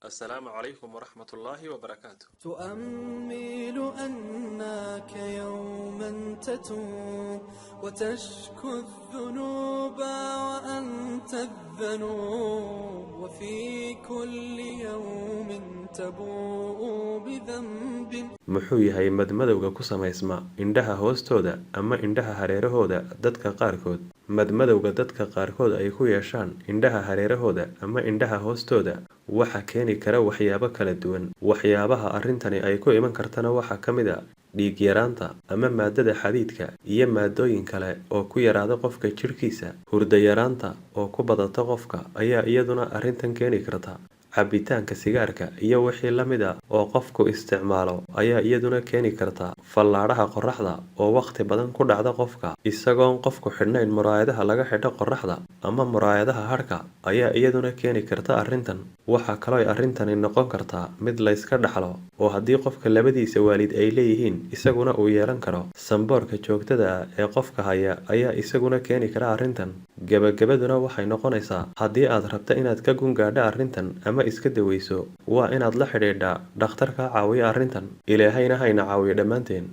السلام عليكم ورحمة الله وبركاته. تؤمل أنك يوما تتوب وتشكو الذنوب وأنت الذنوب وفي كل يوم تبوء بذنب. muxuu yahay madmadowga ku samaysma indhaha hoostooda ama indhaha hareerahooda dadka qaarkood? madmadowga dadka qaarkood ay ku yeeshaan indhaha hareerahooda ama indhaha hoostooda waxa keeni kara waxyaabo kala duwan. waxyaabaha arrintani ay ku iman kartana waxaa ka mid ah dhiig yaraanta ama maadada xadiidka iyo maadooyin kale oo ku yaraada qofka jidhkiisa. hurdo yaraanta oo ku badata qofka ayaa iyaduna arrintan keeni karta. cabitaanka sigaarka iyo wixii la mid ah oo qofku isticmaalo ayaa iyaduna keeni karta. fallaadhaha qorraxda oo waqti badan ku dhacda qofka isagoon qofku xidhnayn muraayadaha laga xidho qorraxda ama muraayadaha hadhka ayaa iyaduna keeni karta arrintan. waxaa kaloo arrintani noqon kartaa mid la iska dhaxlo oo haddii qofka labadiisa waalid ay leeyihiin isaguna uu yeelan karo. samboorka joogtada ah ee qofka haya ayaa isaguna keeni kara arrintan. gabagabaduna waxay noqonaysaa haddii aad rabta inaad ka gungaadho arrintan ama iska daweyso waa inaad la xidhiidhaa dhakhtar kaa caawiya arrintan. ilaahayna hayna caawiyo dhammaanteen.